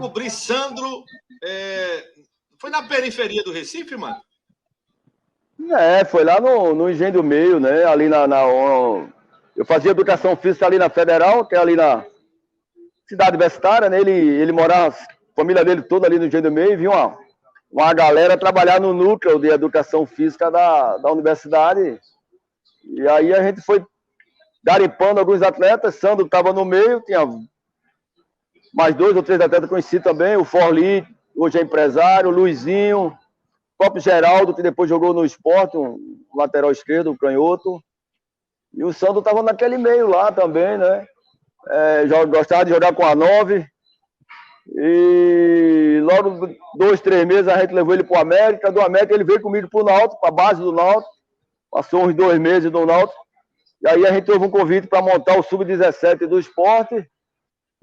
cobrir Sandro. Foi na periferia do Recife, mano? Foi lá no Engenho do Meio, né? Ali eu fazia educação física ali na Federal, que é ali na cidade universitária, né? Ele morava, a família dele toda ali no Engenho do Meio, e vinha uma galera trabalhar no núcleo de educação física da universidade. E aí a gente foi garimpando alguns atletas. Sandro estava no meio, tinha mais 2 ou 3 atletas conhecidos também, o Forli, hoje é empresário, o Luizinho, o próprio Geraldo, que depois jogou no Sport, um lateral esquerdo, um canhoto. E o Sandro estava naquele meio lá também, né? Gostava de jogar com a 9. E logo 2, 3 meses a gente levou ele para o América. Do América ele veio comigo para o Náutico, para a base do Náutico. Passou uns 2 meses no Náutico. E aí a gente teve um convite para montar o Sub-17 do Sport.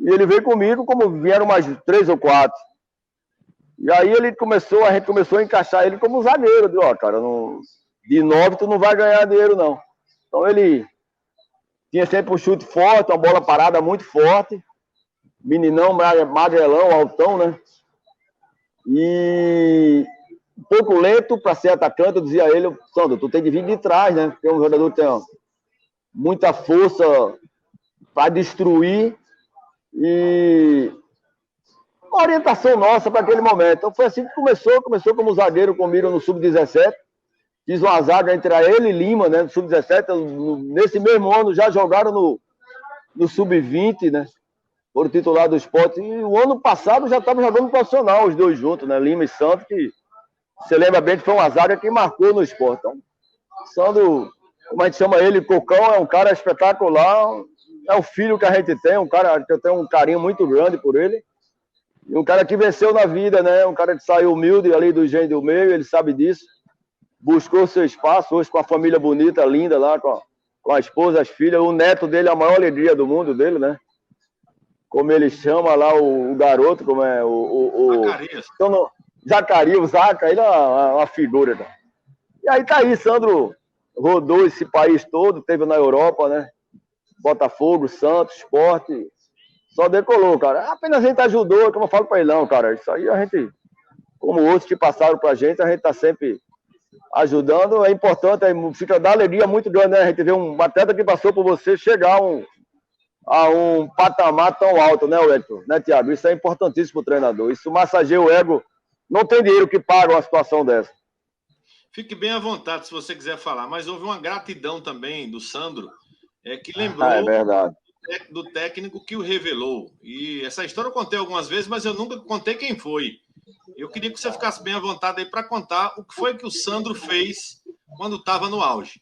E ele veio comigo, como vieram mais 3 ou 4. E aí a gente começou a encaixar ele como zagueiro. Deu, cara, de 9 tu não vai ganhar dinheiro, não. Então ele tinha sempre um chute forte, uma bola parada muito forte. Meninão, magrelão, altão, né? E um pouco lento para ser atacante. Eu dizia a ele: Sandro, tu tem de vir de trás, né? Porque um jogador que tem muita força para destruir. E uma orientação nossa para aquele momento. Então foi assim que começou como zagueiro comigo no Sub-17. Fiz uma zaga entre ele e Lima, né? No Sub-17. Nesse mesmo ano já jogaram no Sub-20, né? Foram titular do Sport. E o ano passado já estavam jogando profissional, os dois juntos, né? Lima e Santos, que você lembra bem que foi uma zaga que marcou no Sport. Então, Sandro, como a gente chama ele, Cocão, é um cara espetacular. É o filho que a gente tem, um cara que eu tenho um carinho muito grande por ele. E um cara que venceu na vida, né? Um cara que saiu humilde ali do Engenho do Meio, ele sabe disso. Buscou seu espaço, hoje com a família bonita, linda lá, com a esposa, as filhas. O neto dele é a maior alegria do mundo dele, né? Como ele chama lá o garoto, como é Zacarias. Então, Zacarias, o Zaca, ele é uma figura. Tá? E aí tá aí, Sandro rodou esse país todo, teve na Europa, né? Botafogo, Santos, Sport, só decolou, cara. Apenas a gente ajudou, como eu falo pra ele, não, cara. Isso aí a gente, como outros que passaram pra gente, a gente tá sempre ajudando. É importante, fica da alegria muito grande, né? A gente vê um atleta que passou por você chegar a um patamar tão alto, né, Hector? Né, Thiago? Isso é importantíssimo pro treinador. Isso massageia o ego. Não tem dinheiro que paga uma situação dessa. Fique bem à vontade se você quiser falar, mas houve uma gratidão também do Sandro, que lembrou é verdade. do técnico que o revelou. E essa história eu contei algumas vezes, mas eu nunca contei quem foi. Eu queria que você ficasse bem à vontade aí para contar o que foi que o Sandro fez quando estava no auge.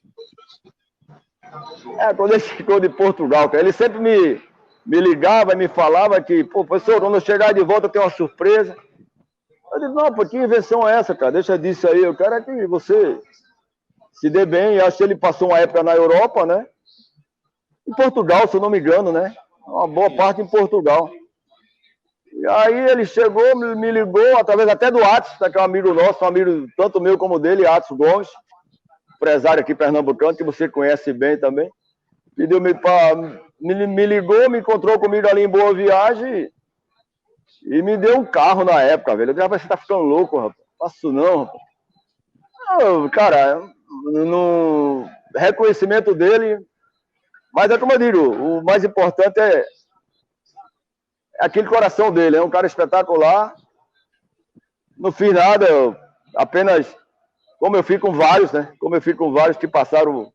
Quando ele chegou de Portugal, cara, ele sempre me ligava e me falava que, pô, professor, quando eu chegar de volta tem uma surpresa. Eu disse, não, pô, que invenção é essa, cara? Deixa disso aí. Eu quero é que você se dê bem. Eu acho que ele passou uma época na Europa, né? Em Portugal, se eu não me engano, né? Uma boa parte em Portugal. E aí ele chegou, me ligou, através até do Atos, que é um amigo nosso, um amigo tanto meu como dele, Atos Gomes, empresário aqui pernambucano, que você conhece bem também. Me ligou, me encontrou comigo ali em Boa Viagem e me deu um carro na época, velho. Eu disse, rapaz, você tá ficando louco, rapaz. Faço não, rapaz. Cara, no reconhecimento dele, mas é como eu digo, o mais importante é aquele coração dele, é um cara espetacular. Não fiz nada, eu apenas, como eu fico com vários, né? Como eu fico com vários que passaram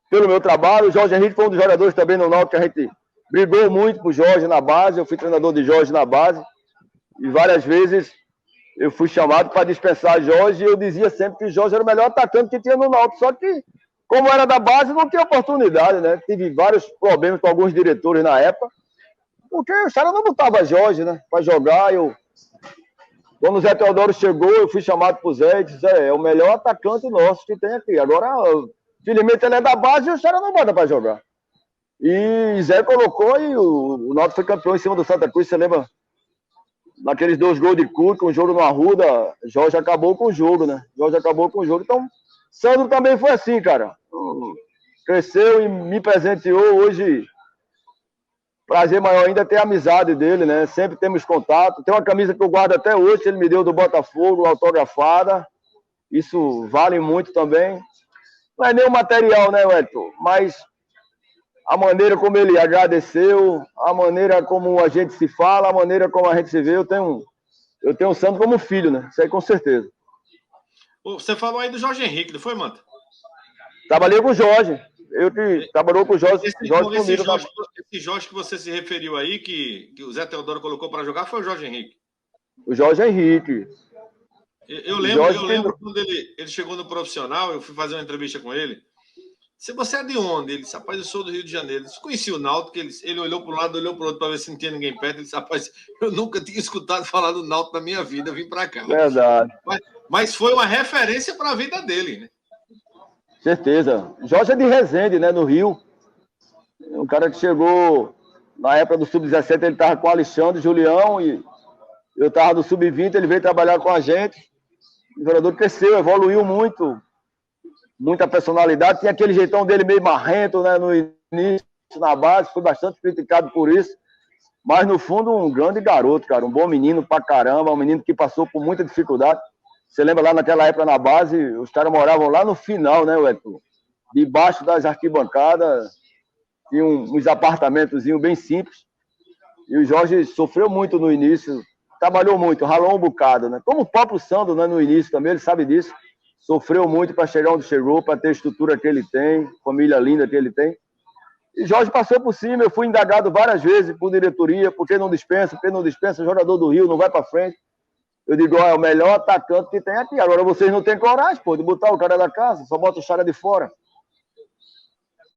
pelo meu trabalho. O Jorge Henrique foi um dos jogadores também no Náutico que a gente brigou muito pro Jorge na base. Eu fui treinador de Jorge na base e várias vezes eu fui chamado para dispensar Jorge e eu dizia sempre que o Jorge era o melhor atacante que tinha no Náutico. Só que, como era da base, não tinha oportunidade, né? Tive vários problemas com alguns diretores na época, porque os caras não botavam Jorge, né? Para jogar. Quando o Zé Teodoro chegou, eu fui chamado pro Zé e disse, é o melhor atacante nosso que tem aqui. Agora, felizmente ele é da base e os caras não botam para jogar. E Zé colocou e o Náutico foi campeão em cima do Santa Cruz, você lembra? Naqueles 2 gols de Cuca, um jogo no Arruda, Jorge acabou com o jogo, né? Jorge acabou com o jogo. Então, Sandro também foi assim, cara. Cresceu e me presenteou hoje. prazer maior ainda é ter a amizade dele, né? Sempre temos contato. Tem uma camisa que eu guardo até hoje, ele me deu do Botafogo, autografada. Isso vale muito também. Não é nem o material, né, Wellington? Mas a maneira como ele agradeceu, a maneira como a gente se fala, a maneira como a gente se vê, eu tenho o Sandro como filho, né? Isso aí com certeza. Você falou aí do Jorge Henrique, não foi, Manta? Trabalhei com o Jorge. Trabalhou com o Jorge. Esse Jorge que você se referiu aí, que o Zé Teodoro colocou para jogar, foi o Jorge Henrique. O Jorge Henrique. Eu lembro quando ele chegou no profissional, eu fui fazer uma entrevista com ele. Se você é de onde? Ele disse, rapaz, eu sou do Rio de Janeiro. Eu conheci o Náutico, ele olhou para um lado, olhou para o outro para ver se não tinha ninguém perto. Ele disse, rapaz, eu nunca tinha escutado falar do Náutico na minha vida, eu vim para cá. Verdade. Mas foi uma referência para a vida dele, né? Certeza. Jorge é de Resende, né, no Rio. Um cara que chegou na época do Sub-17, ele estava com o Alexandre, Julião, e eu estava no Sub-20, ele veio trabalhar com a gente. O jogador cresceu, evoluiu muito, muita personalidade. Tinha aquele jeitão dele meio marrento, né, no início, na base, foi bastante criticado por isso. Mas, no fundo, um grande garoto, cara, um bom menino pra caramba, um menino que passou por muita dificuldade. Você lembra lá naquela época na base, os caras moravam lá no final, né, Wellington? Debaixo das arquibancadas, tinha uns apartamentozinhos bem simples. E o Jorge sofreu muito no início, trabalhou muito, ralou um bocado, né? Como o próprio Sandro, né, no início também, ele sabe disso. Sofreu muito para chegar onde chegou, para ter a estrutura que ele tem, família linda que ele tem. E Jorge passou por cima, eu fui indagado várias vezes por diretoria, por que não dispensa, o jogador do Rio não vai para frente. Eu digo, é o melhor atacante que tem aqui. Agora vocês não têm coragem, pô, de botar o cara da casa, só bota o cara de fora.